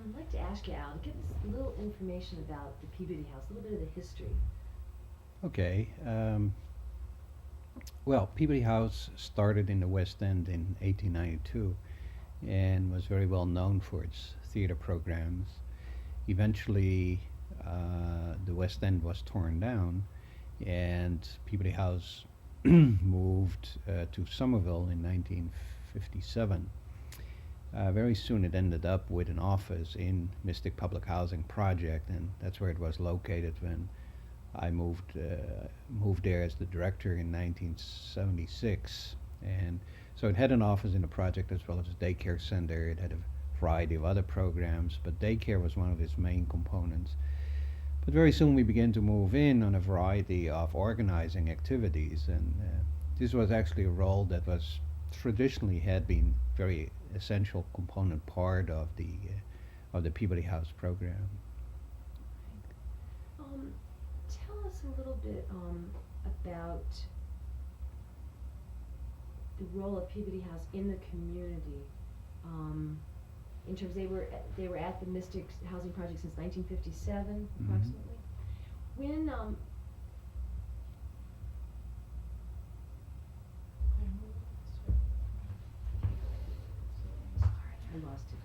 I'd like to ask you, Al, to give us a little information about the Peabody House, a little bit of the history. Okay. Well, Peabody House started in the West End in 1892 and was very well known for its theater programs. Eventually, the West End was torn down, and Peabody House moved to Somerville in 1957. Very soon, it ended up with an office in Mystic Public Housing Project, and that's where it was located when I moved there as the director in 1976, and so it had an office in the project as well as a daycare center. It had a variety of other programs, but daycare was one of its main components. But very soon we began to move in on a variety of organizing activities, and this was actually a role that was traditionally had been very essential component part of the Peabody House program. Um, Tell us a little bit about the role of Peabody House in the community. Um, in terms, they were at the Mystic Housing Project since 1957, approximately. When I lost it.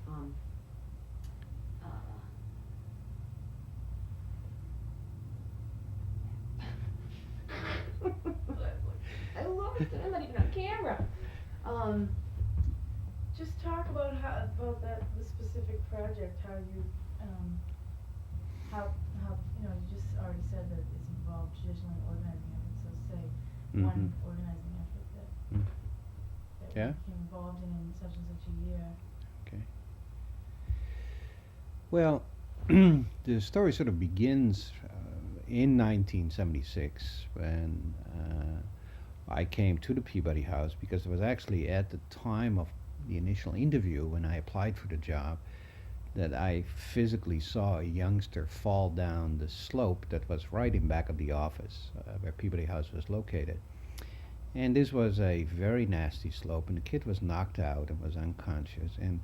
I love it that I'm not even on camera. Um, Just talk about the specific project, how you, you know, you just already said that it's involved traditionally organizing efforts, so say one organizing effort Mm. that Yeah. you became involved in such and such a year. Okay. Well, the story sort of begins in 1976 when I came to the Peabody House because it was actually at the time of the initial interview when I applied for the job that I physically saw a youngster fall down the slope that was right in back of the office where Peabody House was located. And this was a very nasty slope, and the kid was knocked out and was unconscious. And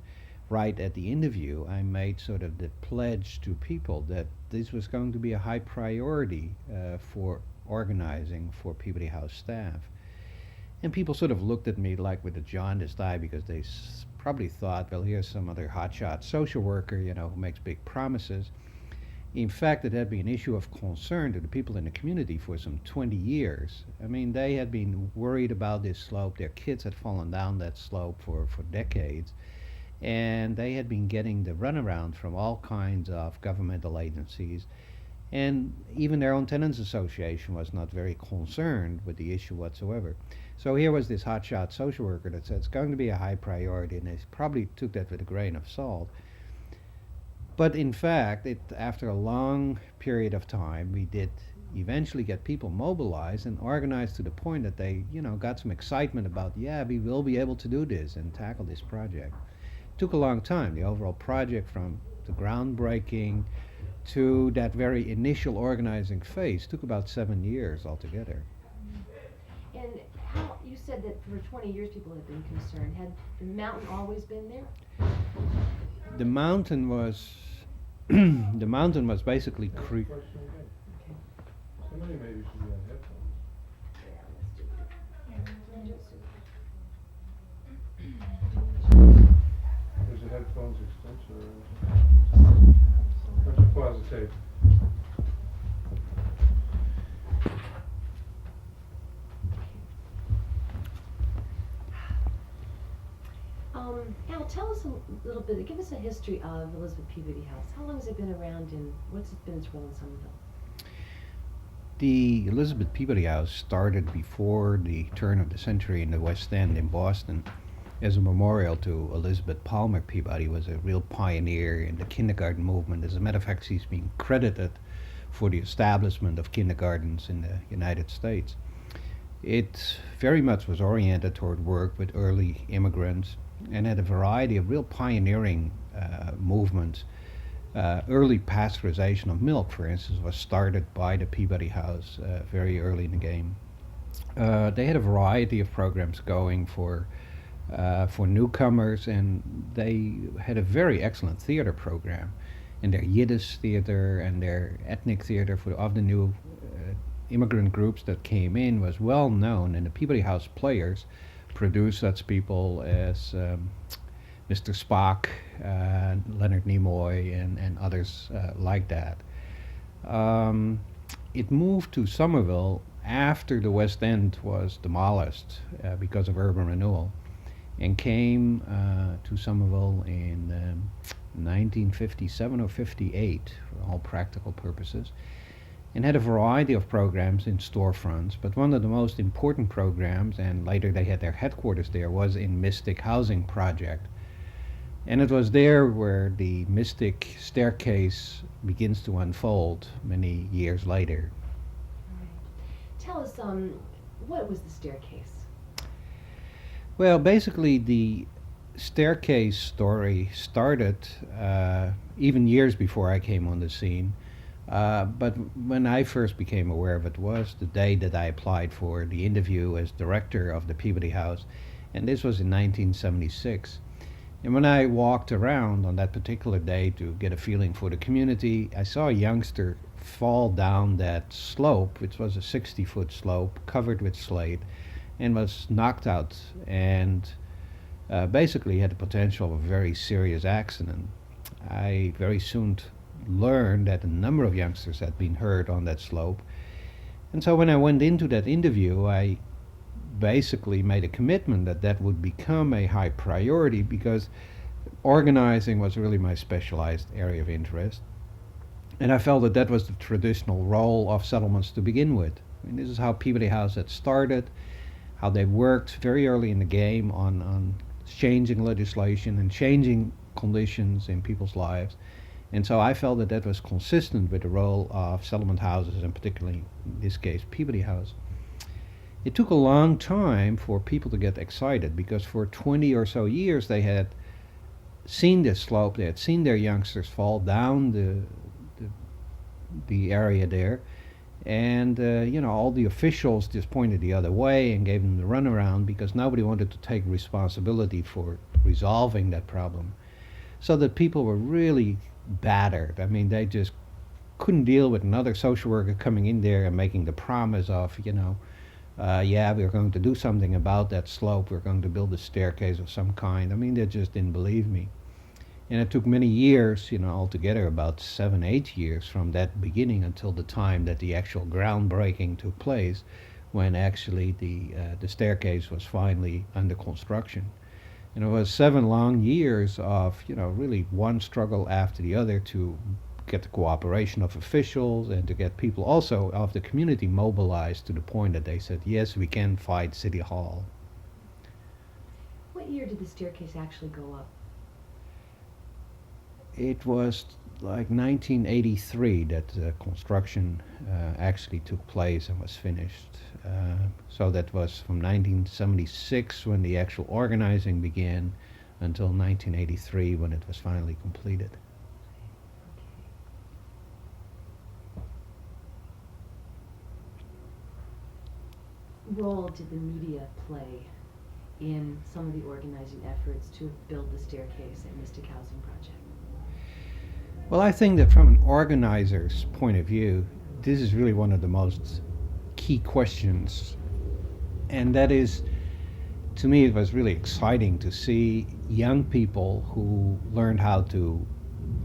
right at the interview, I made sort of the pledge to people that this was going to be a high priority for organizing for Peabody House staff. And people sort of looked at me like with a jaundiced eye because they probably thought, well, here's some other hotshot social worker, you know, who makes big promises. In fact, it had been an issue of concern to the people in the community for some 20 years. I mean, they had been worried about this slope. Their kids had fallen down that slope for decades. And they had been getting the runaround from all kinds of governmental agencies. And even their own tenants association was not very concerned with the issue whatsoever. So here was this hotshot social worker that said it's going to be a high priority, and they probably took that with a grain of salt. But in fact, after a long period of time, we did eventually get people mobilized and organized to the point that they, you know, got some excitement about, yeah, we will be able to do this and tackle this project. It took a long time. The overall project from the groundbreaking to that very initial organizing phase took about 7 years altogether. and how you said that for 20 years people have been concerned. Had the mountain always been there? The mountain was the mountain was basically Question again. Somebody maybe should be on headphones. Yeah, let's do There's a headphones extension around. Why don't you pause the tape? Al, tell us a little bit, give us a history of Elizabeth Peabody House. How long has it been around and what's been its role in Somerville? The Elizabeth Peabody House started before the turn of the century in the West End in Boston as a memorial to Elizabeth Palmer Peabody, who was a real pioneer in the kindergarten movement. As a matter of fact, she's been credited for the establishment of kindergartens in the United States. It very much was oriented toward work with early immigrants and had a variety of real pioneering movements. Early pasteurization of milk, for instance, was started by the Peabody House very early in the game. They had a variety of programs going for newcomers, and they had a very excellent theater program, and their Yiddish theater and their ethnic theater of the new immigrant groups that came in was well known, and the Peabody House players produced such people as Mr. Spock, Leonard Nimoy, and others like that. It moved to Somerville after the West End was demolished because of urban renewal, and came to Somerville in 1957 or 58 for all practical purposes, and had a variety of programs in storefronts, but one of the most important programs, and later they had their headquarters there, was in Mystic Housing Project. And it was there where the Mystic staircase begins to unfold many years later. Right. Tell us, what was the staircase? Well, basically the staircase story started even years before I came on the scene. But when I first became aware of it was the day that I applied for the interview as director of the Peabody House, and this was in 1976. And when I walked around on that particular day to get a feeling for the community, I saw a youngster fall down that slope, which was a 60-foot slope covered with slate, and was knocked out and basically had the potential of a very serious accident. I very soon learned that a number of youngsters had been hurt on that slope. And so when I went into that interview, I basically made a commitment that that would become a high priority, because organizing was really my specialized area of interest. And I felt that that was the traditional role of settlements to begin with. I mean, this is how Peabody House had started, how they worked very early in the game on changing legislation and changing conditions in people's lives. And so I felt that that was consistent with the role of settlement houses, and particularly in this case Peabody House. It took a long time for people to get excited, because for 20 or so years they had seen this slope, they had seen their youngsters fall down the area there, and all the officials just pointed the other way and gave them the runaround, because nobody wanted to take responsibility for resolving that problem. So that people were really battered. I mean, they just couldn't deal with another social worker coming in there and making the promise of, yeah, we're going to do something about that slope, we're going to build a staircase of some kind. I mean, they just didn't believe me. And it took many years, altogether about 7-8 years from that beginning until the time that the actual groundbreaking took place, when actually the staircase was finally under construction. And it was 7 long years of, really one struggle after the other to get the cooperation of officials and to get people also of the community mobilized to the point that they said, yes, we can fight City Hall. What year did the staircase actually go up? It was like 1983 that the construction actually took place and was finished. So that was from 1976 when the actual organizing began until 1983 when it was finally completed. What role did the media play in some of the organizing efforts to build the staircase at Mystic Housing Project? Well, I think that from an organizer's point of view, this is really one of the most key questions. And that is, to me, it was really exciting to see young people who learned how to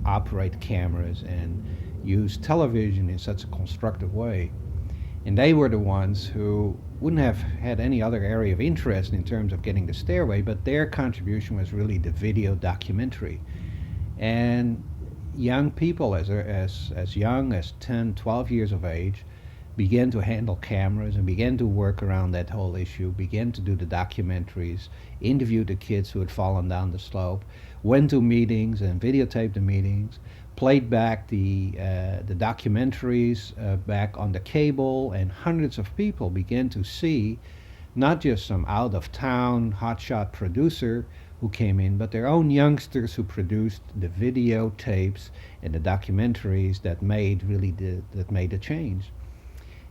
operate cameras and use television in such a constructive way. And they were the ones who wouldn't have had any other area of interest in terms of getting the stairway, but their contribution was really the video documentary. And young people as young as 10, 12 years of age began to handle cameras and began to work around that whole issue, began to do the documentaries, interview the kids who had fallen down the slope, went to meetings and videotaped the meetings, played back the documentaries back on the cable, and hundreds of people began to see not just some out-of-town hotshot producer who came in, but their own youngsters who produced the videotapes and the documentaries that made the change.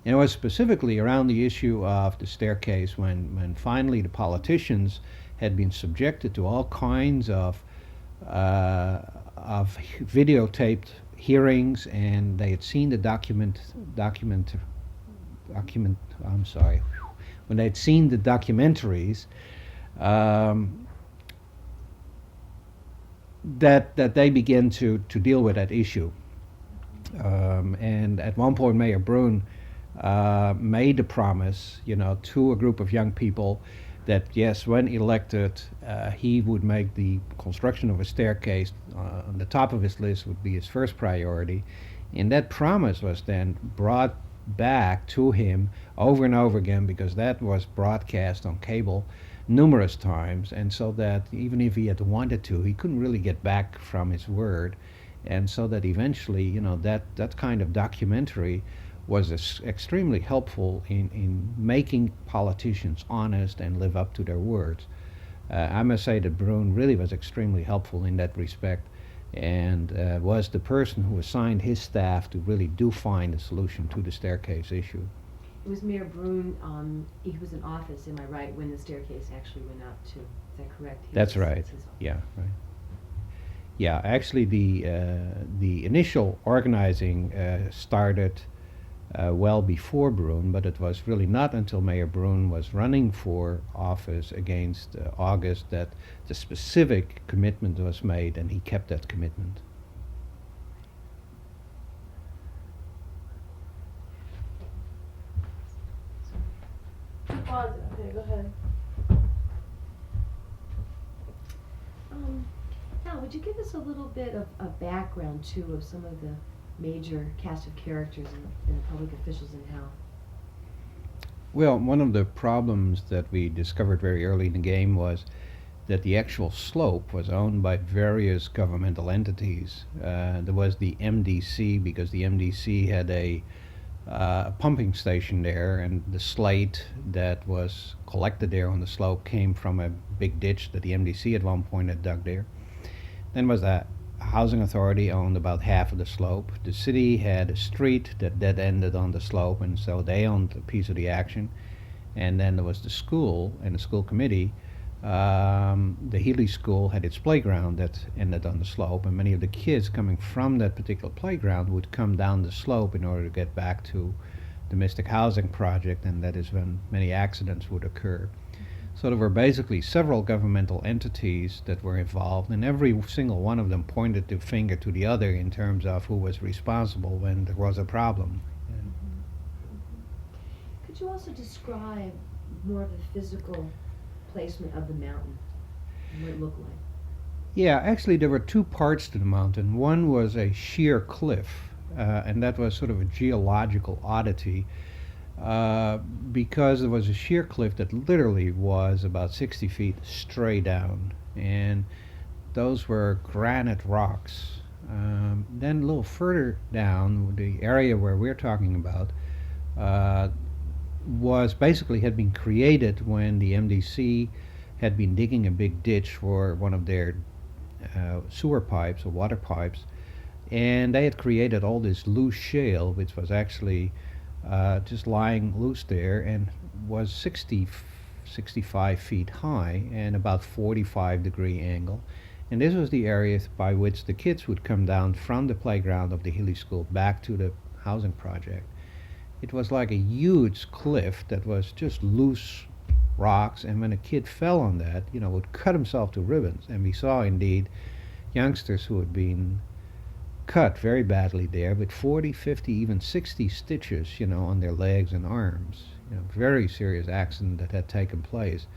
And it was specifically around the issue of the staircase when finally the politicians had been subjected to all kinds of of videotaped hearings, and they had seen the I'm sorry, when they'd seen the documentaries, that they began to deal with that issue. And at one point, Mayor Brun made a promise, to a group of young people that yes, when elected, he would make the construction of a staircase on the top of his list would be his first priority. And that promise was then brought back to him over and over again, because that was broadcast on cable numerous times, and so that even if he had wanted to, he couldn't really get back from his word. And so that eventually, that kind of documentary was extremely helpful in making politicians honest and live up to their words. I must say that Brun really was extremely helpful in that respect, and was the person who assigned his staff to really do find a solution to the staircase issue. It was Mayor Brun, he was in office, am I right, when the staircase actually went up too? Is that correct? That's right. Yeah, right. Yeah, actually the initial organizing started well before Brun, but it was really not until Mayor Brun was running for office against August that the specific commitment was made, and he kept that commitment. Pause. Okay, go ahead. Now, would you give us a little bit of background too of some of the major cast of characters and the public officials and how? Well, one of the problems that we discovered very early in the game was that the actual slope was owned by various governmental entities. There was the MDC, because the MDC had a pumping station there, and the slate that was collected there on the slope came from a big ditch that the MDC at one point had dug there. Then was a housing authority owned about half of the slope. The city had a street that ended on the slope, and so they owned a piece of the action. And then there was the school and the school committee. The Healy School had its playground that ended on the slope, and many of the kids coming from that particular playground would come down the slope in order to get back to the Mystic Housing Project, and that is when many accidents would occur. So there were basically several governmental entities that were involved, and every single one of them pointed the finger to the other in terms of who was responsible when there was a problem. Could you also describe more of the physical placement of the mountain and what it looked like? Yeah, actually there were two parts to the mountain. One was a sheer cliff, and that was sort of a geological oddity, because there was a sheer cliff that literally was about 60 feet straight down, and those were granite rocks. Then a little further down, the area where we're talking about was basically had been created when the MDC had been digging a big ditch for one of their sewer pipes or water pipes, and they had created all this loose shale, which was actually just lying loose there, and was 65 feet high and about 45-degree angle. And this was the area by which the kids would come down from the playground of the Healy School back to the housing project. It was like a huge cliff that was just loose rocks, and when a kid fell on that, would cut himself to ribbons. And we saw indeed youngsters who had been cut very badly there with 40, 50, even 60 stitches, on their legs and arms. Very serious accident that had taken place.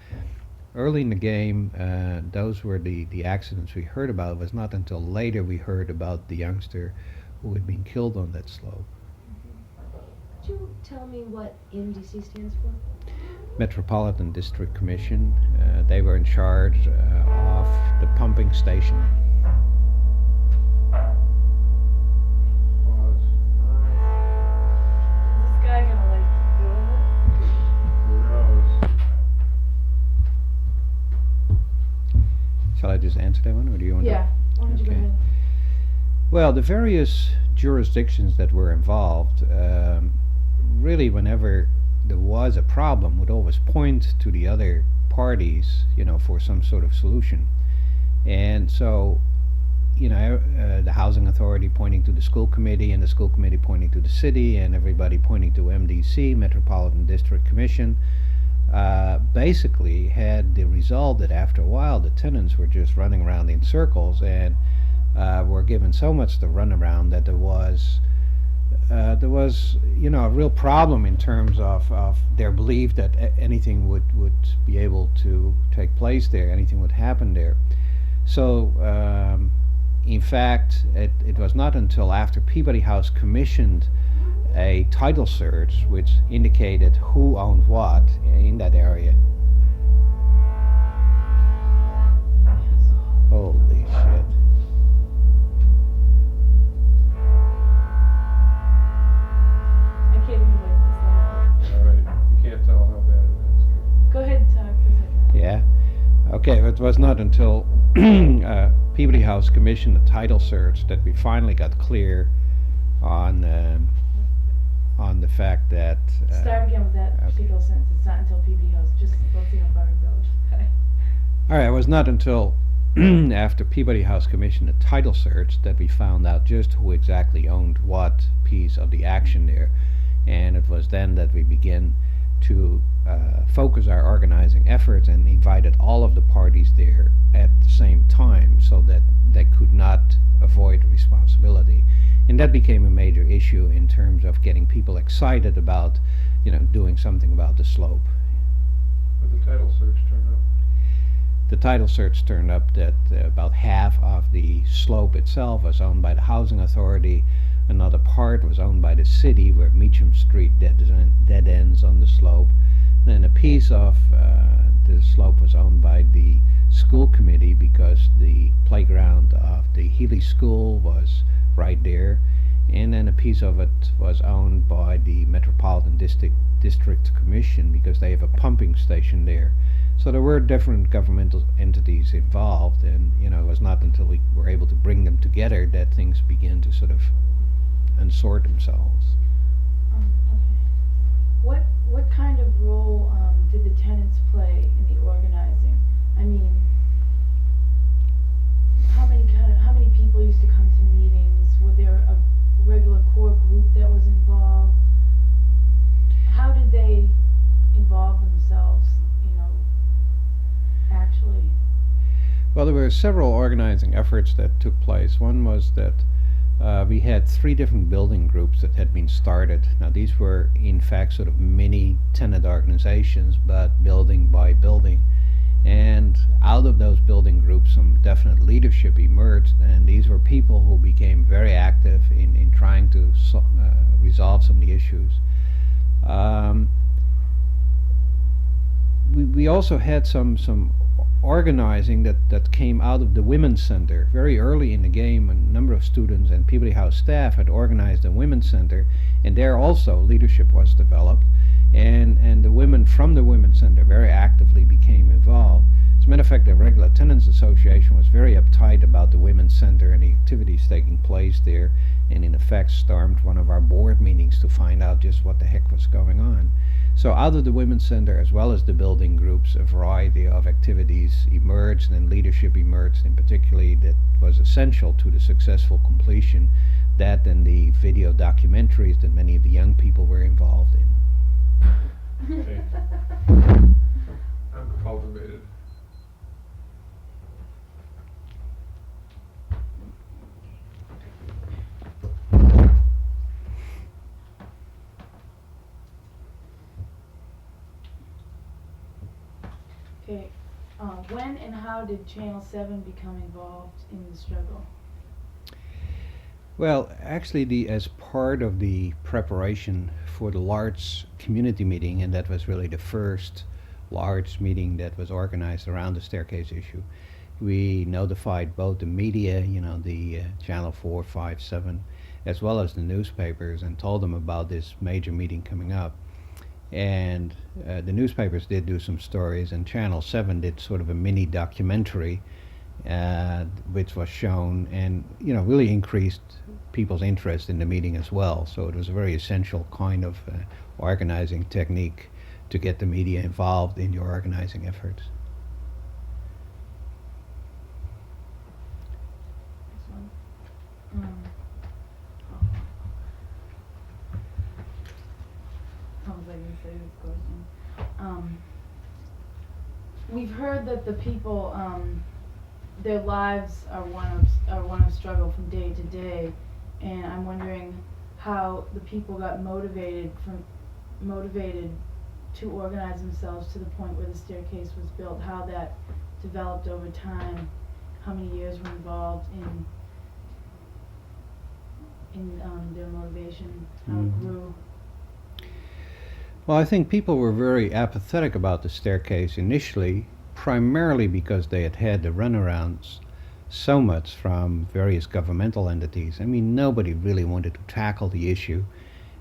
Early in the game, those were the accidents we heard about. It was not until later we heard about the youngster who had been killed on that slope. Could you tell me what MDC stands for? Metropolitan District Commission. They were in charge of the pumping station. Pause. Is this guy gonna keep doing this? Who knows? Shall I just answer that one, or do you want Yeah. Why don't you go Okay. ahead? Well, the various jurisdictions that were involved, really whenever there was a problem, would always point to the other parties, for some sort of solution. And so the housing authority pointing to the school committee, and the school committee pointing to the city, and everybody pointing to MDC, Metropolitan District Commission, basically had the result that after a while the tenants were just running around in circles and were given so much to run around that there was a real problem in terms of their belief that anything would be able to take place there, anything would happen there. So in fact, it was not until after Peabody House commissioned a title search which indicated who owned what in that area. Holy shit. I can't even wait this long. All right, you can't tell how bad it is. Go ahead and talk for a second. Yeah. Okay, it was not until Peabody House commissioned the title search that we finally got clear on the fact that. Start again with that okay. particular sentence. It's not until PB House, just let's see how far it goes. Okay. All right, it was not until after Peabody House commissioned a title search that we found out just who exactly owned what piece of the action there, and it was then that we began to focus our organizing efforts and invited all of the parties there at the same time so that they could not avoid responsibility. And that became a major issue in terms of getting people excited about, doing something about the slope. But the title search turned up. The title search turned up that about half of the slope itself was owned by the housing authority. Another part was owned by the city, where Meacham Street dead ends on the slope. Then a piece of the slope was owned by the school committee because the playground of the Healy School was right there. And then a piece of it was owned by the Metropolitan District Commission because they have a pumping station there. So there were different governmental entities involved, and it was not until we were able to bring them together that things began to sort of unsort themselves. Okay. What kind of role did the tenants play in the organizing? I mean, how many people used to come to meetings? Were there a regular core group that was involved? How did they involve themselves, actually? Well, there were several organizing efforts that took place. One was that we had 3 different building groups that had been started. Now, these were in fact sort of mini tenant organizations, but building by building. And out of those building groups, some definite leadership emerged, and these were people who became very active in trying to resolve some of the issues. We also had some organizing that came out of the Women's Center. Very early in the game, a number of students and Peabody House staff had organized a Women's Center, and there also leadership was developed, and the women from the Women's Center very actively became involved. As a matter of fact, the Regular Tenants Association was very uptight about the Women's Center and the activities taking place there, and in effect stormed one of our board meetings to find out just what the heck was going on. So out of the Women's Center, as well as the building groups, a variety of activities emerged, and leadership emerged, in particularly that was essential to the successful completion, that and the video documentaries that many of the young people were involved in. Okay. I'm cultivated. Okay, when and how did Channel 7 become involved in the struggle? Well, actually, as part of the preparation for the large community meeting, and that was really the first large meeting that was organized around the staircase issue, we notified both the media, the Channel 4, 5, 7, as well as the newspapers, and told them about this major meeting coming up. And the newspapers did do some stories, and Channel 7 did sort of a mini documentary which was shown, and really increased people's interest in the meeting as well. So it was a very essential kind of organizing technique to get the media involved in your organizing efforts. How was I gonna say this question? We've heard that the people, their lives are one of struggle from day to day, and I'm wondering how the people got motivated to organize themselves to the point where the staircase was built, how that developed over time, how many years were involved in their motivation, how it grew. Well, I think people were very apathetic about the staircase initially, primarily because they had had the runarounds so much from various governmental entities. I mean, nobody really wanted to tackle the issue.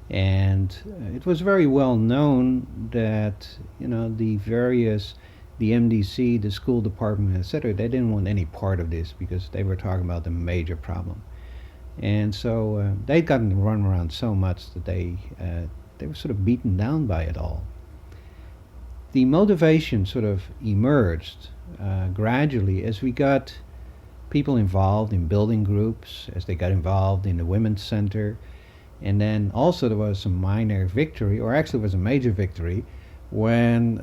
And it was very well known that, the MDC, the school department, etc., they didn't want any part of this because they were talking about the major problem. And so they'd gotten the runaround so much that they were sort of beaten down by it all. The motivation sort of emerged gradually as we got people involved in building groups, as they got involved in the Women's Center, and then also there was some minor victory, or actually it was a major victory, when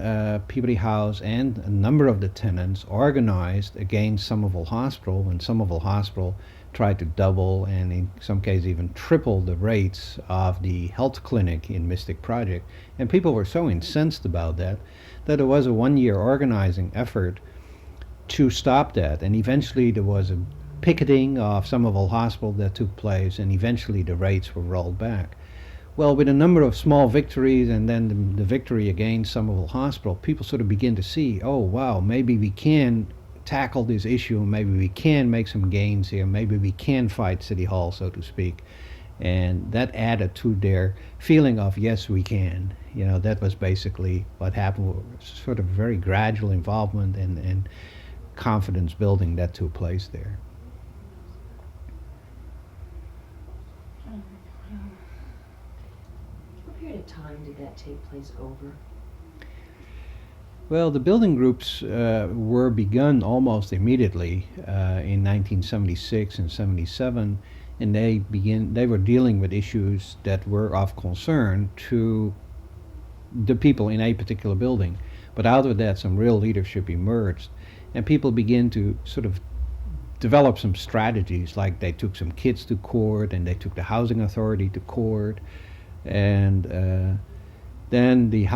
Peabody House and a number of the tenants organized against Somerville Hospital, when Somerville Hospital tried to double and in some cases even triple the rates of the health clinic in Mystic Project. And people were so incensed about that there was a 1-year organizing effort to stop that. And eventually there was a picketing of Somerville Hospital that took place, and eventually the rates were rolled back. Well, with a number of small victories and then the victory against Somerville Hospital, people sort of begin to see, oh wow, maybe we can tackle this issue, maybe we can make some gains here, maybe we can fight City Hall, so to speak. And that added to their feeling of, yes, we can. That was basically what happened, sort of very gradual involvement and confidence building that took place there. What period of time did that take place over? Well, the building groups were begun almost immediately in 1976 and 77, and they were dealing with issues that were of concern to the people in a particular building. But out of that, some real leadership emerged, and people began to sort of develop some strategies, like they took some kids to court, and they took the housing authority to court, and then the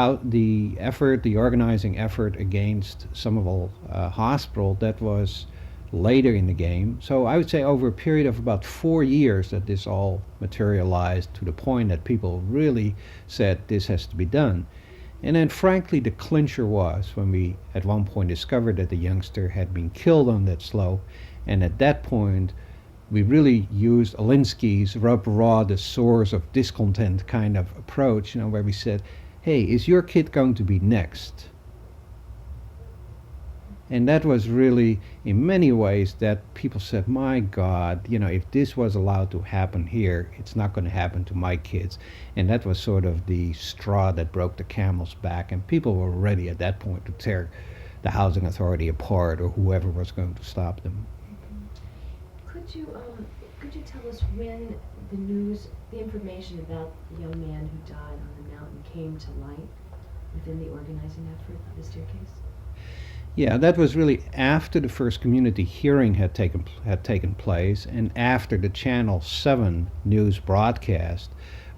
organizing effort against Somerville Hospital, that was later in the game. So I would say over a period of about 4 years that this all materialized to the point that people really said this has to be done. And then frankly the clincher was when we at one point discovered that the youngster had been killed on that slope, and at that point we really used Alinsky's rub raw the source of discontent kind of approach, where we said, hey, is your kid going to be next? And that was really, in many ways, that people said, my God, if this was allowed to happen here, it's not going to happen to my kids. And that was sort of the straw that broke the camel's back, and people were ready at that point to tear the housing authority apart, or whoever was going to stop them. Could you tell us when the information about the young man who died on the mountain came to light within the organizing effort of the staircase? Yeah, that was really after the first community hearing had taken place, and after the Channel 7 news broadcast,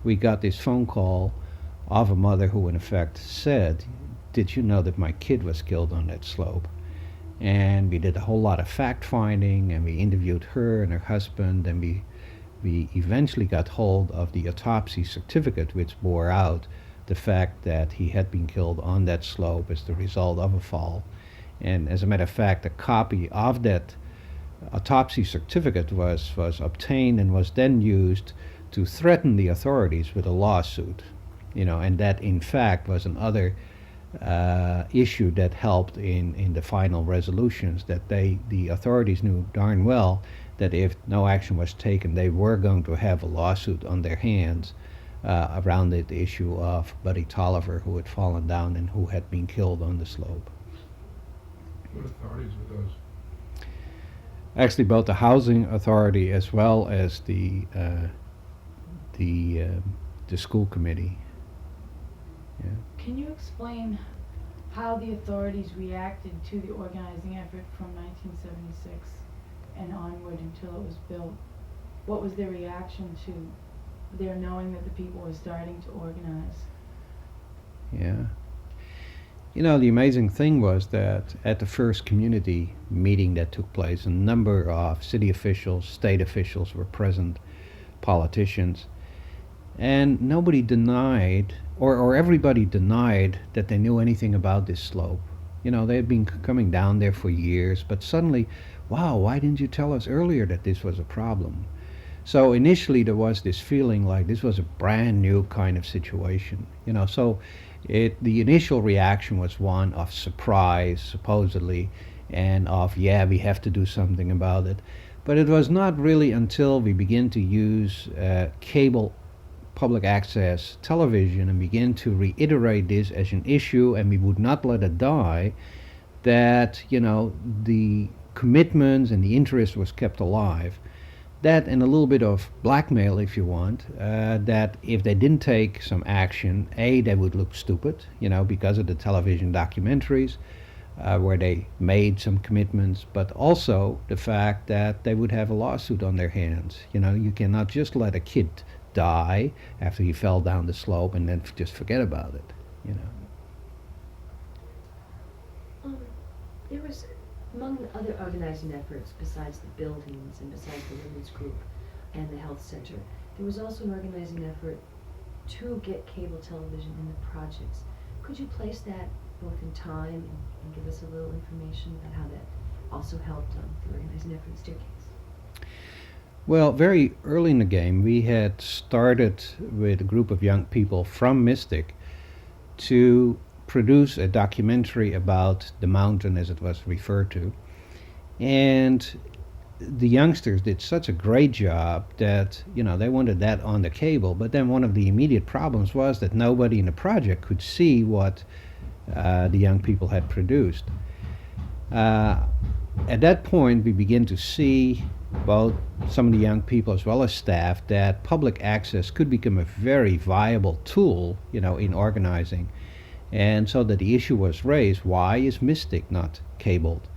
we got this phone call of a mother who in effect said, did you know that my kid was killed on that slope? And we did a whole lot of fact finding, and we interviewed her and her husband, and we eventually got hold of the autopsy certificate, which bore out the fact that he had been killed on that slope as the result of a fall. And as a matter of fact, a copy of that autopsy certificate was obtained and was then used to threaten the authorities with a lawsuit. And that in fact was another issue that helped in the final resolutions, that the authorities knew darn well that if no action was taken, they were going to have a lawsuit on their hands around the issue of Buddy Tolliver, who had fallen down and who had been killed on the slope. What authorities were those? actually both the housing authority as well as the uh, the school committee. Yeah. Can you explain how the authorities reacted to the organizing effort from 1976 and onward until it was built? What was their reaction to their knowing that the people were starting to organize? Yeah. You know, the amazing thing was that at the first community meeting that took place, a number of city officials, state officials were present, politicians, and nobody denied, or everybody denied that they knew anything about this slope. You know, they had been coming down there for years, but suddenly, wow, why didn't you tell us earlier that this was a problem? So initially there was this feeling like this was a brand new kind of situation, you know. So the initial reaction was one of surprise, supposedly, and of we have to do something about it. But it was not really until we began to use cable public access television and begin to reiterate this as an issue, and we would not let it die, that the commitments and the interest was kept alive. That and a little bit of blackmail, if you want, that if they didn't take some action, they would look stupid, because of the television documentaries where they made some commitments, but also the fact that they would have a lawsuit on their hands. You cannot just let a kid die after he fell down the slope and then just forget about it. There was, among the other organizing efforts, besides the buildings and besides the women's group and the health center, there was also an organizing effort to get cable television in the projects. Could you place that both in time and give us a little information about how that also helped the organizing effort in Staircase? Well, very early in the game, we had started with a group of young people from Mystic to produce a documentary about the mountain, as it was referred to. And the youngsters did such a great job that, they wanted that on the cable. But then one of the immediate problems was that nobody in the project could see what the young people had produced. At that point, we began to see, both some of the young people as well as staff, that public access could become a very viable tool, in organizing. And so that the issue was raised, why is Mystic not cabled?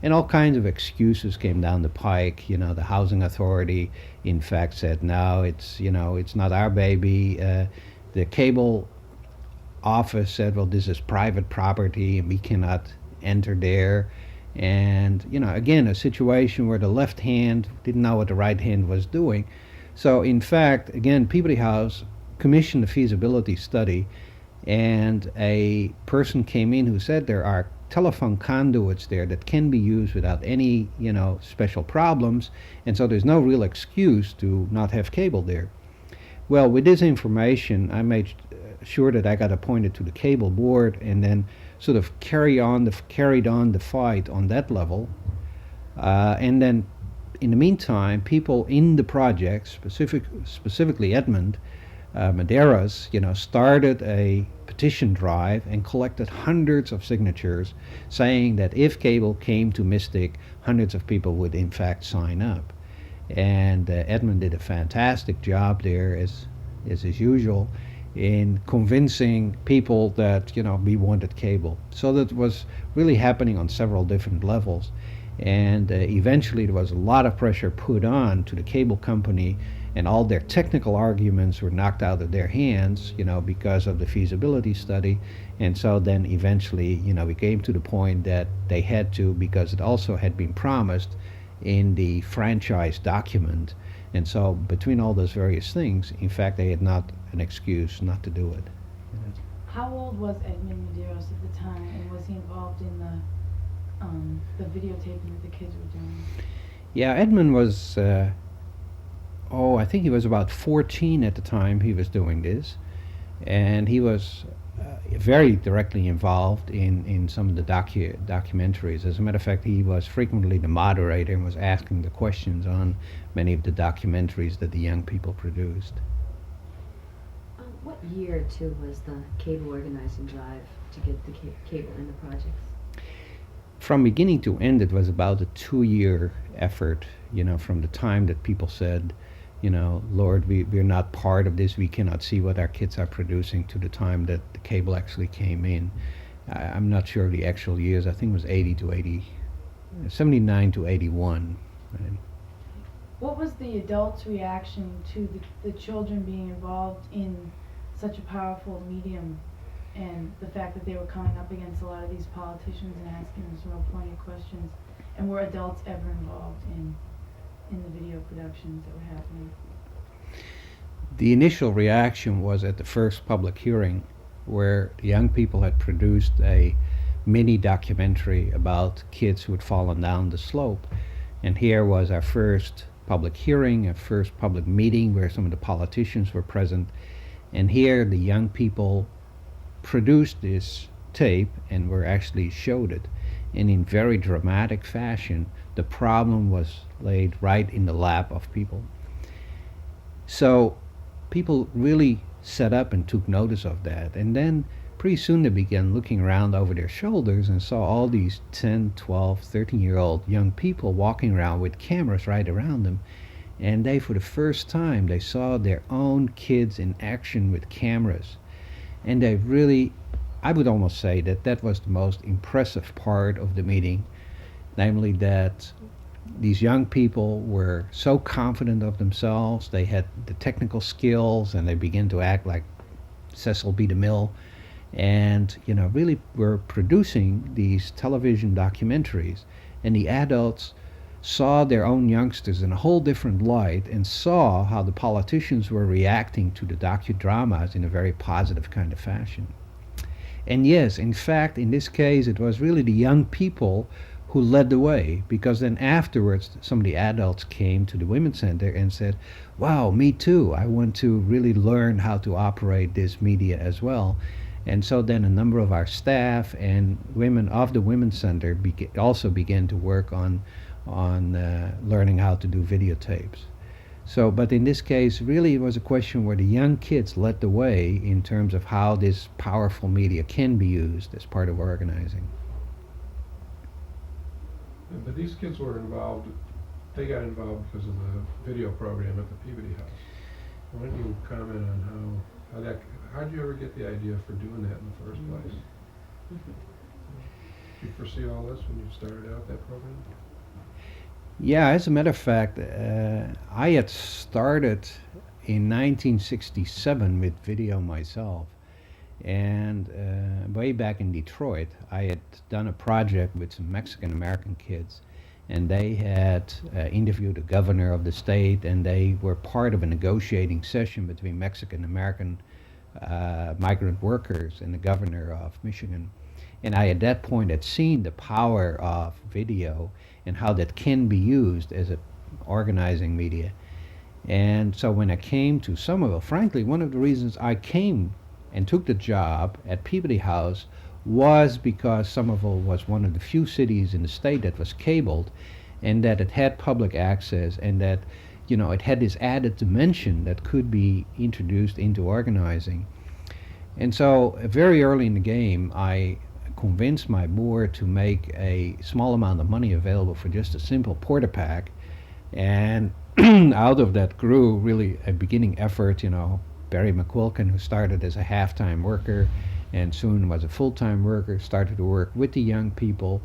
And all kinds of excuses came down the pike. The housing authority, in fact, said, no, it's not our baby. The cable office said, well, this is private property and we cannot enter there. And, again, a situation where the left hand didn't know what the right hand was doing. So, in fact, again, Peabody House commissioned a feasibility study, and a person came in who said there are telephone conduits there that can be used without any, special problems, and so there's no real excuse to not have cable there. Well, with this information, I made sure that I got appointed to the cable board, and then sort of carried on the fight on that level. And then, in the meantime, people in the project, specifically Edmund Madeiras, started a petition drive and collected hundreds of signatures saying that if cable came to Mystic, hundreds of people would in fact sign up. And Edmund did a fantastic job there, as usual, in convincing people that we wanted cable. So that was really happening on several different levels. And eventually there was a lot of pressure put on to the cable company, and all their technical arguments were knocked out of their hands, because of the feasibility study. And so then eventually, we came to the point that they had to, because it also had been promised in the franchise document. And so between all those various things, in fact, they had not an excuse not to do it. How old was Edmund Madeiras at the time, and was he involved in the videotaping that the kids were doing? Yeah, Edmund was, I think he was about 14 at the time he was doing this. And he was very directly involved in some of the documentaries. As a matter of fact, he was frequently the moderator and was asking the questions on many of the documentaries that the young people produced. What year, too, was the cable organizing drive to get the cable in the projects? from beginning to end, it was about a 2-year effort, from the time that people said, Lord, we're not part of this, we cannot see what our kids are producing, to the time that the cable actually came in. I'm not sure of the actual years. I think it was 79 to 81. Right? What was the adults' reaction to the children being involved in such a powerful medium, and the fact that they were coming up against a lot of these politicians and asking them some real pointed questions? And were adults ever involved in the video productions that were happening? The initial reaction was at the first public hearing, where the young people had produced a mini documentary about kids who had fallen down the slope. And here was our first public hearing, our first public meeting where some of the politicians were present. And here the young people produced this tape and were actually showed it. And in very dramatic fashion, the problem was laid right in the lap of people. So people really set up and took notice of that. And then pretty soon they began looking around over their shoulders and saw all these 10, 12, 13-year-old young people walking around with cameras right around them. And they, for the first time, they saw their own kids in action with cameras. And they really, I would almost say that was the most impressive part of the meeting, namely that these young people were so confident of themselves, they had the technical skills, and they began to act like Cecil B. DeMille, and really were producing these television documentaries. And the adults saw their own youngsters in a whole different light, and saw how the politicians were reacting to the docudramas in a very positive kind of fashion. And yes, in fact, in this case, it was really the young people who led the way, because then afterwards some of the adults came to the Women's Center and said, wow, me too, I want to really learn how to operate this media as well. And so then a number of our staff and women of the Women's Center also began to work on learning how to do videotapes. So, but in this case, really it was a question where the young kids led the way in terms of how this powerful media can be used as part of organizing. But these kids were involved, they got involved because of the video program at the Peabody House. Why don't you comment on how did you ever get the idea for doing that in the first place? Did you foresee all this when you started out that program? Yeah, as a matter of fact, I had started in 1967 with video myself. And way back in Detroit, I had done a project with some Mexican American kids, and they had interviewed the governor of the state, and they were part of a negotiating session between Mexican American migrant workers and the governor of Michigan. And I at that point had seen the power of video and how that can be used as an organizing media. And so when I came to Somerville, frankly, one of the reasons I came and took the job at Peabody House was because Somerville was one of the few cities in the state that was cabled, and that it had public access, and that it had this added dimension that could be introduced into organizing. And so very early in the game, I convinced my Boer to make a small amount of money available for just a simple porta-pack, and out of that grew really a beginning effort. Barry McQuilkin, who started as a half-time worker and soon was a full-time worker, started to work with the young people.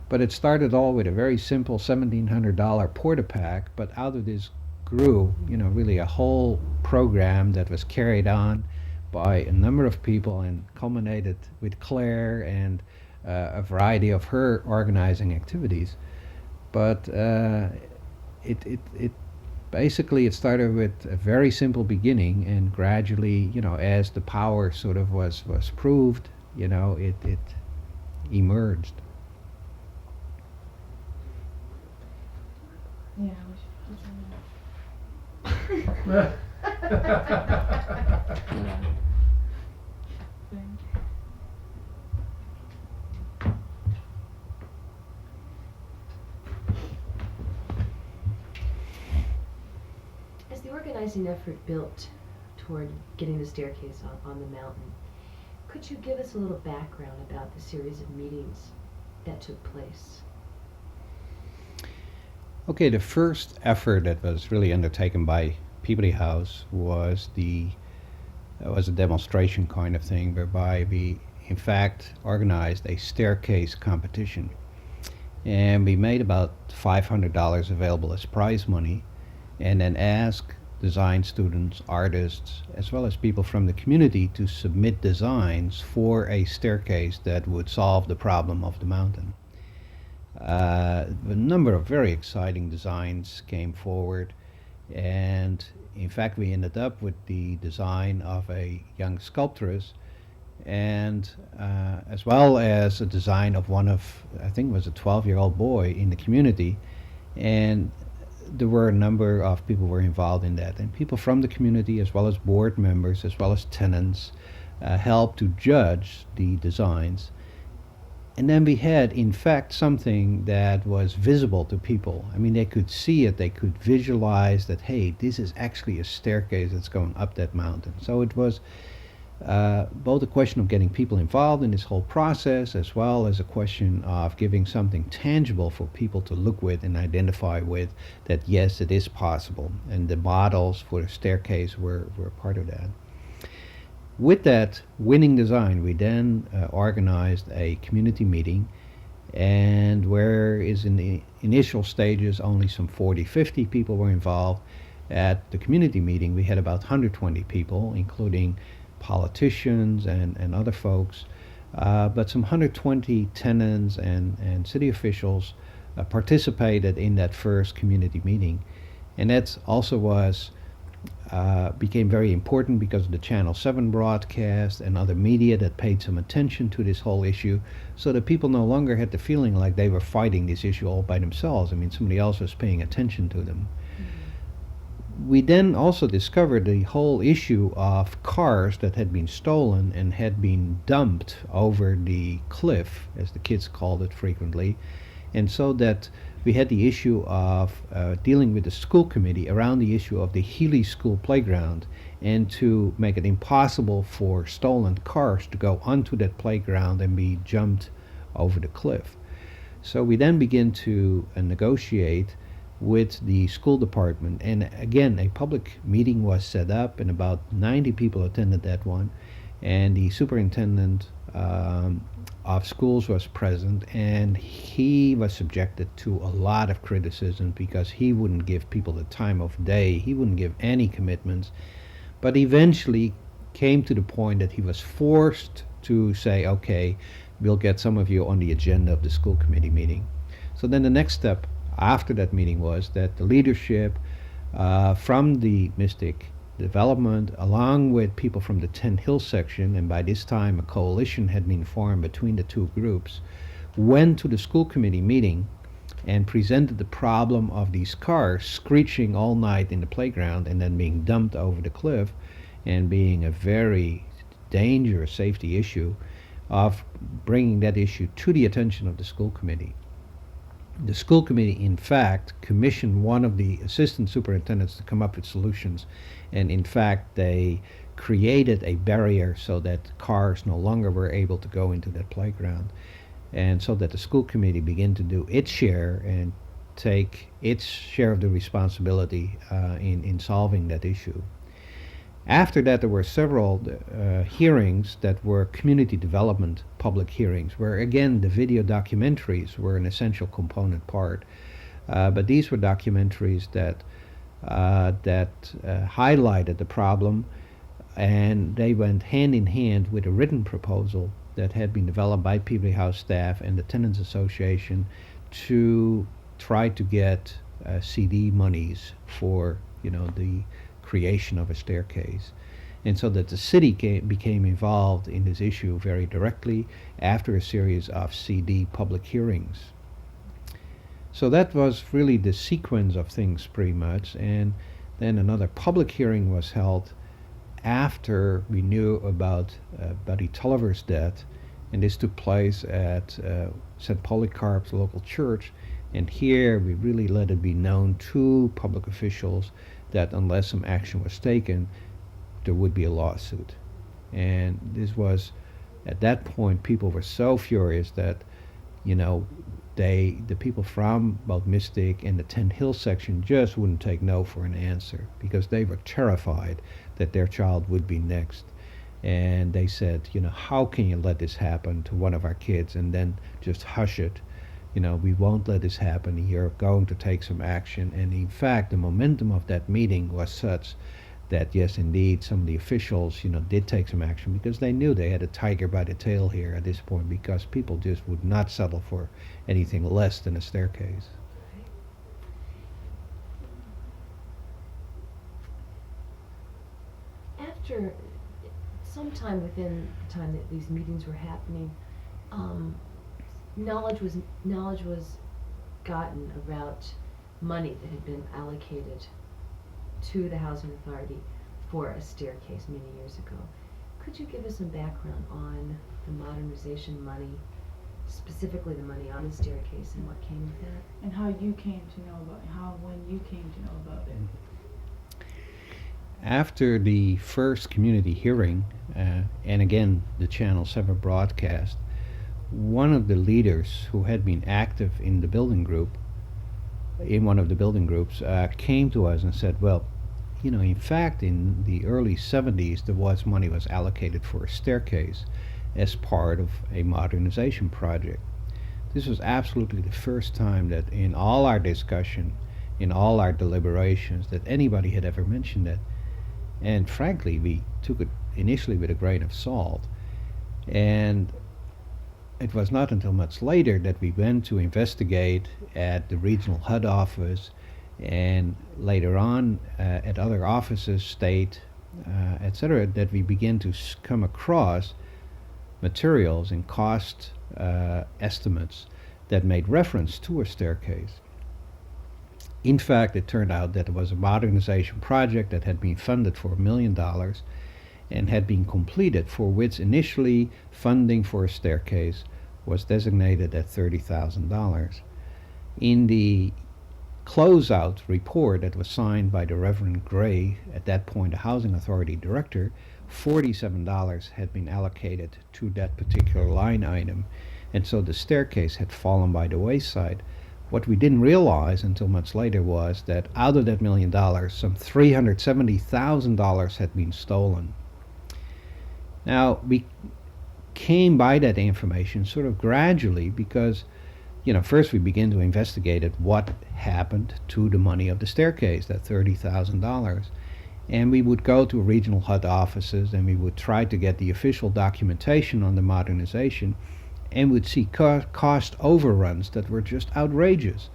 But it started all with a very simple $1,700 porta-pack, but out of this grew, really a whole program that was carried on by a number of people and culminated with Claire and a variety of her organizing activities. But basically, it started with a very simple beginning, and gradually, as the power sort of was proved, it emerged. Yeah, we should put that. As the organizing effort built toward getting the staircase on the mountain, could you give us a little background about the series of meetings that took place? Okay, the first effort that was really undertaken by Peabody House was a demonstration kind of thing, whereby we in fact organized a staircase competition, and we made about $500 available as prize money, and then asked design students, artists, as well as people from the community to submit designs for a staircase that would solve the problem of the mountain. A number of very exciting designs came forward, and in fact we ended up with the design of a young sculptress, and as well as a design of one of, I think it was a 12-year-old boy in the community, and there were a number of people who were involved in that, and people from the community as well as board members as well as tenants helped to judge the designs. And then we had, in fact, something that was visible to people. I mean, they could see it, they could visualize that, hey, this is actually a staircase that's going up that mountain. So it was both a question of getting people involved in this whole process, as well as a question of giving something tangible for people to look with and identify with, that yes, it is possible. And the models for the staircase were part of that. With that winning design, we then organized a community meeting, and whereas in the initial stages only some 40-50 people were involved, at the community meeting we had about 120 people, including politicians and other folks, but some 120 tenants and city officials participated in that first community meeting. And that also became very important because of the Channel 7 broadcast and other media that paid some attention to this whole issue, so that people no longer had the feeling like they were fighting this issue all by themselves. I mean, somebody else was paying attention to them. We then also discovered the whole issue of cars that had been stolen and had been dumped over the cliff, as the kids called it frequently, and so that we had the issue of dealing with the school committee around the issue of the Healy School playground, and to make it impossible for stolen cars to go onto that playground and be jumped over the cliff. So we then begin to negotiate with the school department, and again a public meeting was set up, and about 90 people attended that one, and the superintendent of schools was present, and he was subjected to a lot of criticism because he wouldn't give people the time of day, he wouldn't give any commitments, but eventually came to the point that he was forced to say, okay, we'll get some of you on the agenda of the school committee meeting. So then the next step after that meeting was that the leadership from the Mystic Development, along with people from the 10 Hill section, and by this time a coalition had been formed between the two groups, went to the school committee meeting and presented the problem of these cars screeching all night in the playground and then being dumped over the cliff, and being a very dangerous safety issue, of bringing that issue to the attention of the school committee. The school committee, in fact, commissioned one of the assistant superintendents to come up with solutions, and in fact they created a barrier so that cars no longer were able to go into that playground, and so that the school committee began to do its share and take its share of the responsibility in solving that issue. After that, there were several hearings that were community development public hearings, where again the video documentaries were an essential component part. But these were documentaries that highlighted the problem, and they went hand in hand with a written proposal that had been developed by Peabody House staff and the Tenants Association to try to get CD monies for the creation of a staircase, and so that the city became involved in this issue very directly after a series of CD public hearings. So that was really the sequence of things pretty much, and then another public hearing was held after we knew about Buddy Tulliver's death, and this took place at St. Polycarp's local church, and here we really let it be known to public officials that unless some action was taken, there would be a lawsuit. And this was, at that point, people were so furious that, you know, the people from both Mystic and the Tent Hill section just wouldn't take no for an answer because they were terrified that their child would be next. And they said, you know, how can you let this happen to one of our kids and then just hush it? You know, we won't let this happen. You're going to take some action. And in fact, the momentum of that meeting was such that, yes, indeed, some of the officials, you know, did take some action because they knew they had a tiger by the tail here at this point because people just would not settle for anything less than a staircase. After, sometime within the time that these meetings were happening, knowledge was gotten about money that had been allocated to the Housing Authority for a staircase many years ago. Could you give us some background on the modernization money, specifically the money on the staircase and what came with that? And how you came to know about it, when you came to know about it. After the first community hearing, and again the Channel 7 broadcast, one of the leaders who had been active in the building group, in one of the building groups, came to us and said, well, you know, in fact, in the early 70s, money was allocated for a staircase as part of a modernization project. This was absolutely the first time that in all our discussion, in all our deliberations, that anybody had ever mentioned that. And frankly, we took it initially with a grain of salt. And it was not until much later that we went to investigate at the regional HUD office and later on at other offices, state, etc., that we began to come across materials and cost estimates that made reference to a staircase. In fact, it turned out that it was a modernization project that had been funded for $1 million and had been completed, for which initially funding for a staircase was designated at $30,000. In the closeout report that was signed by the Reverend Gray, at that point a Housing Authority director, $47 had been allocated to that particular line item, and so the staircase had fallen by the wayside. What we didn't realize until much later was that out of that $1 million, some $370,000 had been stolen. Now, we came by that information sort of gradually because, you know, first we began to investigate at what happened to the money of the staircase, that $30,000. And we would go to regional HUD offices and we would try to get the official documentation on the modernization, and would see cost overruns that were just outrageous.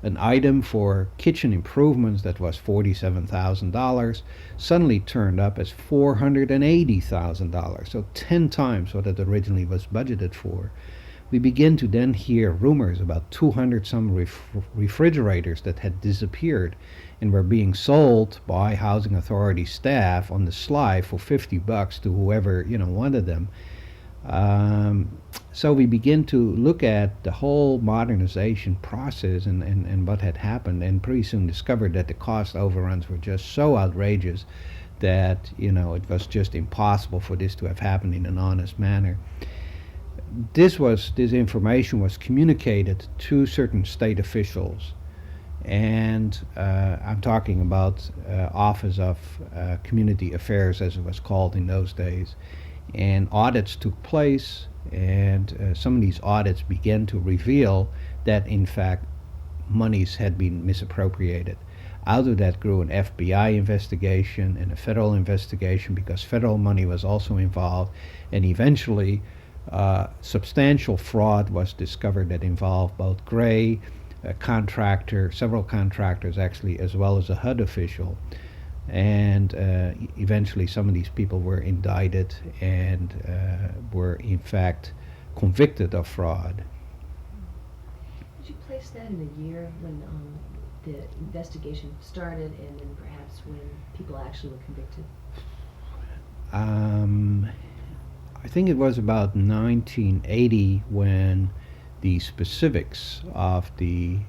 An item for kitchen improvements that was $47,000 suddenly turned up as $480,000, so 10 times what it originally was budgeted for. We begin to then hear rumors about 200 some refrigerators that had disappeared and were being sold by Housing Authority staff on the sly for $50 to whoever, you know, wanted them. So we begin to look at the whole modernization process and what had happened, and pretty soon discovered that the cost overruns were just so outrageous that, you know, it was just impossible for this to have happened in an honest manner. This information was communicated to certain state officials, and I'm talking about Office of Community Affairs, as it was called in those days. And audits took place, and some of these audits began to reveal that in fact monies had been misappropriated. Out of that grew an FBI investigation and a federal investigation because federal money was also involved, and eventually substantial fraud was discovered that involved both Gray, a contractor, several contractors actually, as well as a HUD official. And eventually some of these people were indicted and were in fact convicted of fraud. Would you place that in the year when the investigation started and then perhaps when people actually were convicted? I think it was about 1980 when the specifics of the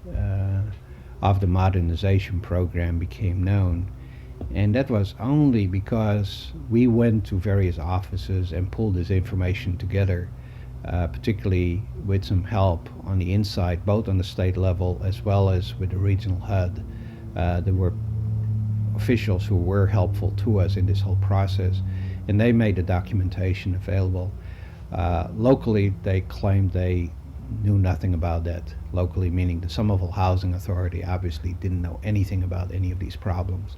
modernization program became known. And that was only because we went to various offices and pulled this information together particularly with some help on the inside, both on the state level as well as with the regional HUD. There were officials who were helpful to us in this whole process, and they made the documentation available. Locally, they claimed they knew nothing about that. Locally, meaning the Somerville Housing Authority obviously didn't know anything about any of these problems.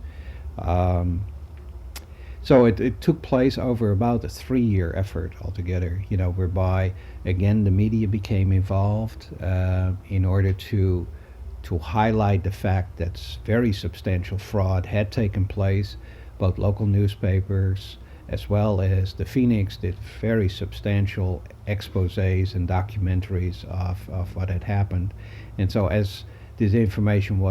So it took place over about a 3-year effort altogether, whereby, again, the media became involved in order to highlight the fact that very substantial fraud had taken place. Both local newspapers as well as the Phoenix did very substantial exposés and documentaries of what had happened. And so as this information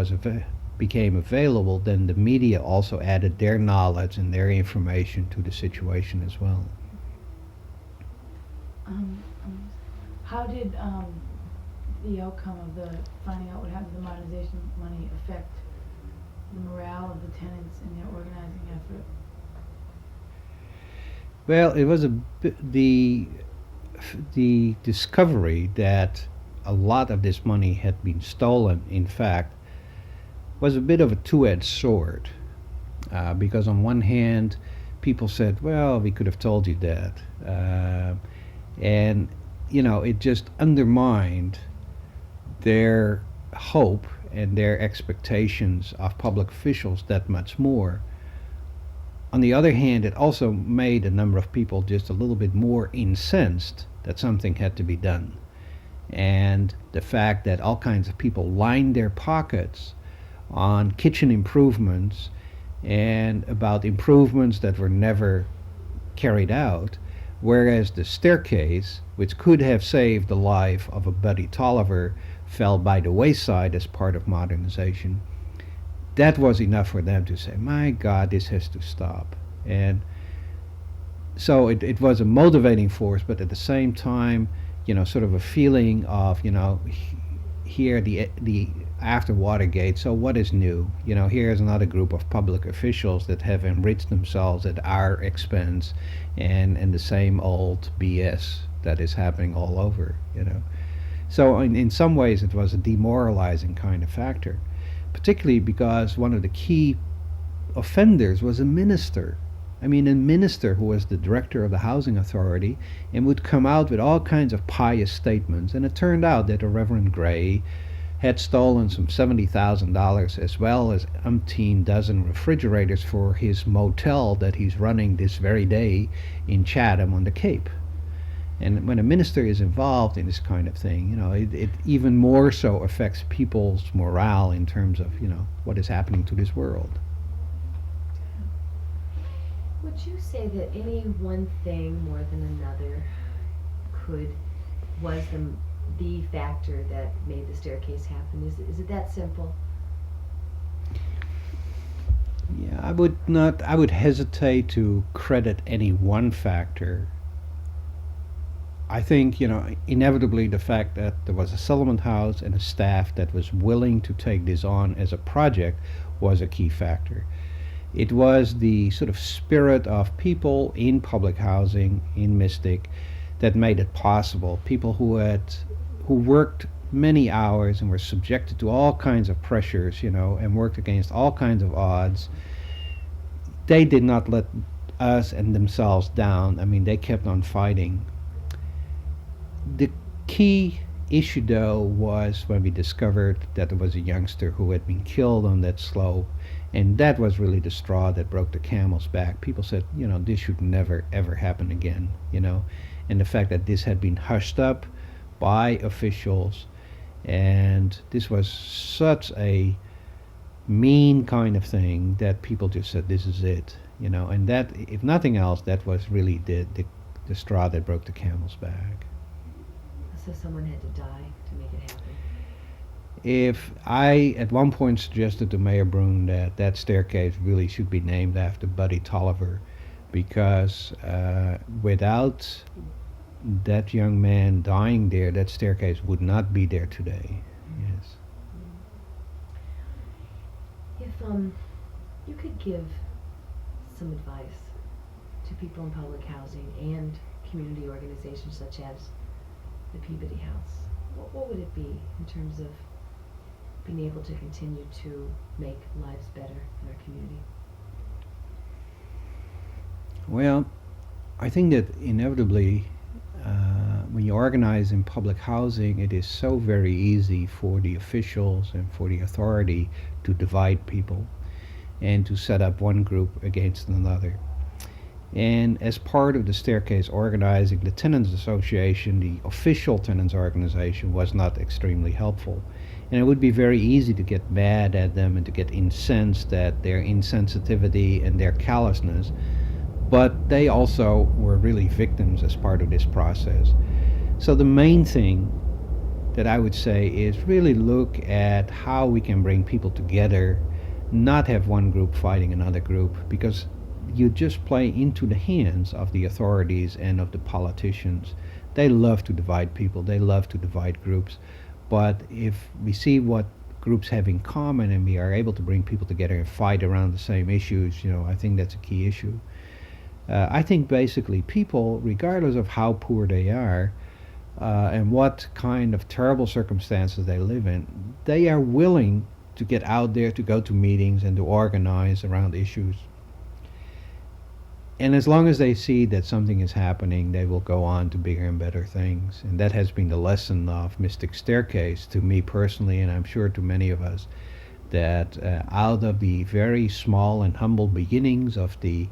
became available, then the media also added their knowledge and their information to the situation as well. How did the outcome of the finding out what happened to the modernization money affect the morale of the tenants in their organizing effort? Well, it was the discovery that a lot of this money had been stolen, in fact, was a bit of a two-edged sword. Because on one hand, people said, well, we could have told you that. And, it just undermined their hope and their expectations of public officials that much more. On the other hand, it also made a number of people just a little bit more incensed that something had to be done. And the fact that all kinds of people lined their pockets on kitchen improvements and about improvements that were never carried out, whereas the staircase, which could have saved the life of a Buddy Tolliver, fell by the wayside as part of modernization. That was enough for them to say, my God, this has to stop. And so it was a motivating force, but at the same time, sort of a feeling of, here the after Watergate, so what is new? Here's another group of public officials that have enriched themselves at our expense, and the same old BS that is happening all over, So in some ways it was a demoralizing kind of factor, particularly because one of the key offenders was a minister. A minister who was the director of the housing authority and would come out with all kinds of pious statements, and it turned out that the Reverend Gray had stolen some $70,000 as well as umpteen dozen refrigerators for his motel that he's running this very day in Chatham on the Cape. And when a minister is involved in this kind of thing, it even more so affects people's morale in terms of, what is happening to this world. Would you say that any one thing more than another was the factor that made the staircase happen? Is it that simple? Yeah, I would hesitate to credit any one factor. I think, inevitably the fact that there was a settlement house and a staff that was willing to take this on as a project was a key factor. It was the sort of spirit of people in public housing in Mystic that made it possible. People who worked many hours and were subjected to all kinds of pressures, and worked against all kinds of odds. They did not let us and themselves down. They kept on fighting. The key issue, though, was when we discovered that there was a youngster who had been killed on that slope, and that was really the straw that broke the camel's back. People said, this should never, ever happen again, and the fact that this had been hushed up by officials, and this was such a mean kind of thing that people just said, this is it, and that, if nothing else, that was really the straw that broke the camel's back. So someone had to die to make it happen. If I at one point suggested to Mayor Brune that staircase really should be named after Buddy Tolliver, because without that young man dying there, that staircase would not be there today. Yes. If you could give some advice to people in public housing and community organizations such as the Peabody House? What would it be in terms of being able to continue to make lives better in our community? Well, I think that inevitably, when you organize in public housing, it is so very easy for the officials and for the authority to divide people and to set up one group against another. And as part of the staircase organizing, the Tenants Association, the official tenants organization, was not extremely helpful. And it would be very easy to get mad at them and to get incensed at their insensitivity and their callousness. But they also were really victims as part of this process. So the main thing that I would say is really look at how we can bring people together, not have one group fighting another group, because you just play into the hands of the authorities and of the politicians. They love to divide people, they love to divide groups. But if we see what groups have in common and we are able to bring people together and fight around the same issues, I think that's a key issue. I think basically people, regardless of how poor they are and what kind of terrible circumstances they live in, they are willing to get out there, to go to meetings and to organize around issues. And as long as they see that something is happening, they will go on to bigger and better things. And that has been the lesson of Mystic Staircase to me personally, and I'm sure to many of us, that out of the very small and humble beginnings of the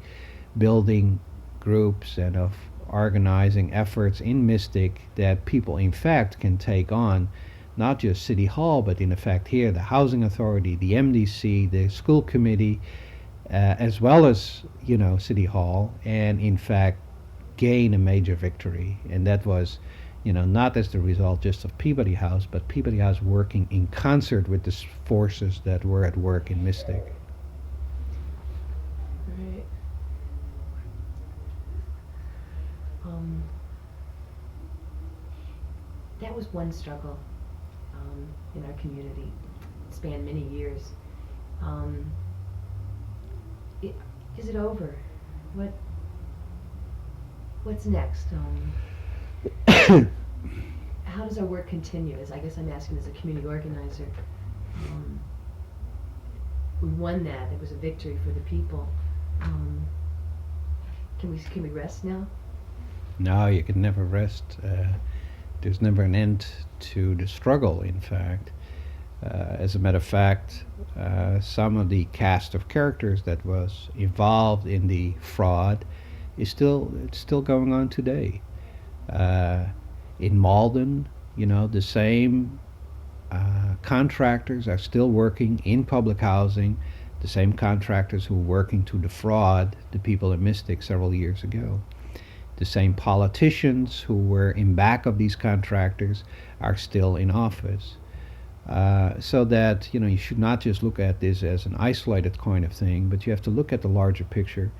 building groups and of organizing efforts in Mystic, that people in fact can take on not just City Hall, but in effect here the Housing Authority, the MDC, the school committee, as well as City Hall, and in fact gain a major victory. And that was not as the result just of Peabody House, but Peabody House working in concert with the forces that were at work in Mystic. Right. That was one struggle in our community. It spanned many years. Is it over? What's next? How does our work continue? I guess I'm asking as a community organizer. We won that. It was a victory for the people. Can we rest now? No, you can never rest. There's never an end to the struggle, in fact. As a matter of fact, some of the cast of characters that was involved in the fraud is still going on today. In Malden, the same contractors are still working in public housing, the same contractors who were working to defraud the people in Mystic several years ago. The same politicians who were in back of these contractors are still in office. So that you should not just look at this as an isolated kind of thing, but you have to look at the larger picture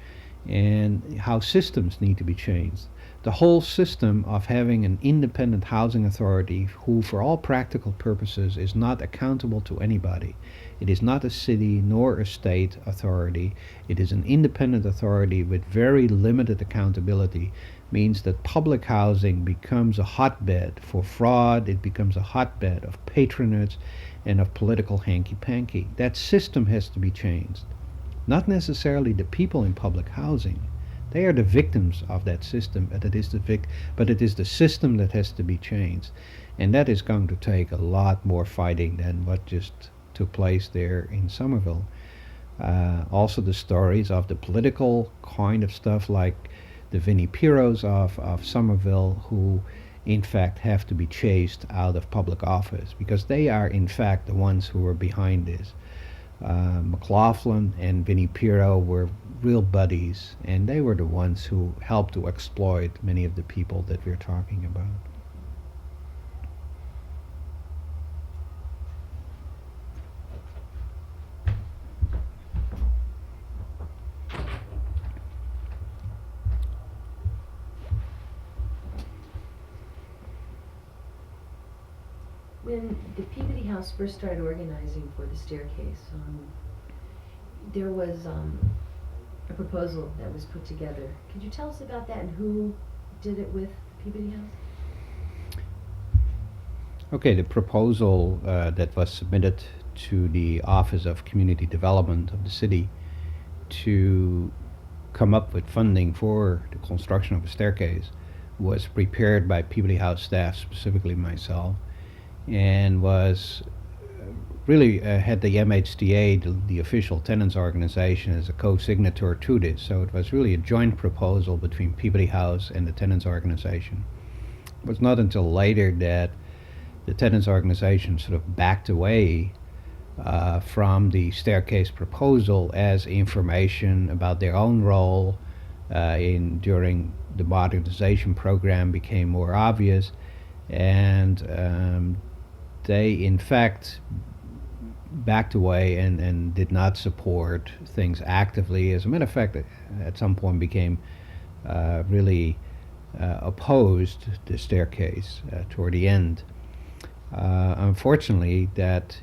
and how systems need to be changed. The whole system of having an independent housing authority who for all practical purposes is not accountable to anybody. It is not a city nor a state authority. It is an independent authority with very limited accountability, means that public housing becomes a hotbed for fraud, it becomes a hotbed of patronage and of political hanky-panky. That system has to be changed. Not necessarily the people in public housing. They are the victims of that system, but it is the system that has to be changed. And that is going to take a lot more fighting than what just took place there in Somerville. Also the stories of the political kind of stuff, like the Vinnie Piros of Somerville, who in fact have to be chased out of public office, because they are in fact the ones who were behind this. McLaughlin and Vinnie Piro were real buddies, and they were the ones who helped to exploit many of the people that we're talking about. When the Peabody House first started organizing for the staircase, there was a proposal that was put together. Could you tell us about that and who did it with Peabody House? Okay, the proposal that was submitted to the Office of Community Development of the city to come up with funding for the construction of a staircase was prepared by Peabody House staff, specifically myself, and was really had the MHTA, the official tenants organization, as a co-signator to this. So it was really a joint proposal between Peabody House and the tenants organization. It was not until later that the tenants organization sort of backed away from the staircase proposal as information about their own role during the modernization program became more obvious, and they in fact backed away and did not support things actively. As a matter of fact, at some point became really opposed the staircase toward the end. Unfortunately, that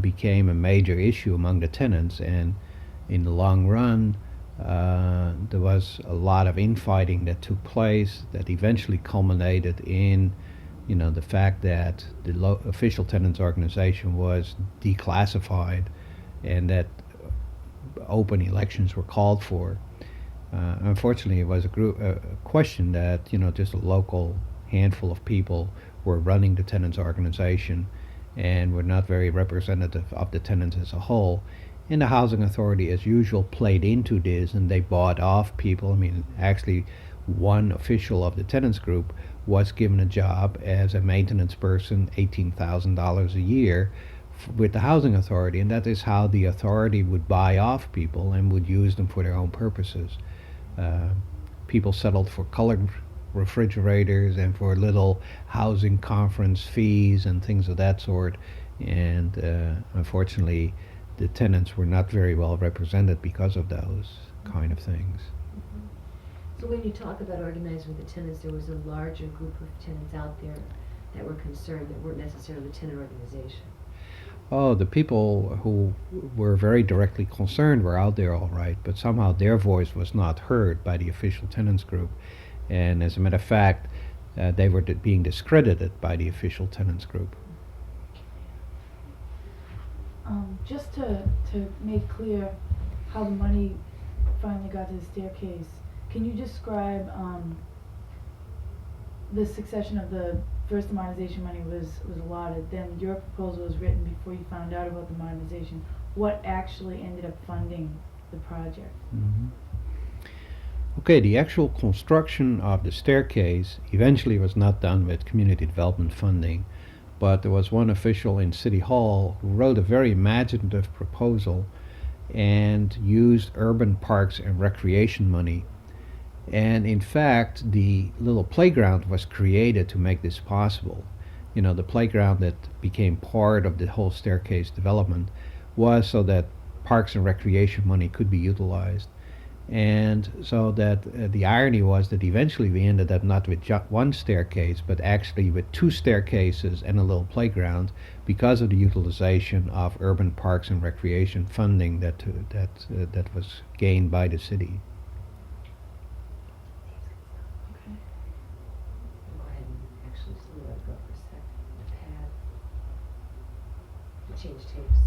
became a major issue among the tenants, and in the long run, there was a lot of infighting that took place that eventually culminated in the fact that the official tenants organization was declassified and that open elections were called for. Unfortunately, it was a question that just a local handful of people were running the tenants organization and were not very representative of the tenants as a whole. And the housing authority, as usual, played into this, and they bought off people. I mean, actually, one official of the tenants group was given a job as a maintenance person, $18,000 a year with the housing authority, and that is how the authority would buy off people and would use them for their own purposes. People settled for colored refrigerators and for little housing conference fees and things of that sort, and unfortunately the tenants were not very well represented because of those kind of things. So when you talk about organizing with the tenants, there was a larger group of tenants out there that were concerned that weren't necessarily the tenant organization. Oh, the people who were very directly concerned were out there all right, but somehow their voice was not heard by the official tenants group. And as a matter of fact, they were being discredited by the official tenants group. Just to make clear how the money finally got to the staircase, can you describe the succession of the first modernization money was allotted, then your proposal was written before you found out about the modernization. What actually ended up funding the project? Mm-hmm. Okay, the actual construction of the staircase eventually was not done with community development funding, but there was one official in City Hall who wrote a very imaginative proposal and used urban parks and recreation money. And in fact, the little playground was created to make this possible. The playground that became part of the whole staircase development was so that parks and recreation money could be utilized. And so that the irony was that eventually we ended up not with one staircase, but actually with two staircases and a little playground because of the utilization of urban parks and recreation funding that was gained by the city. Okay. Go ahead and actually just let it go for a sec. The pad. The change tapes.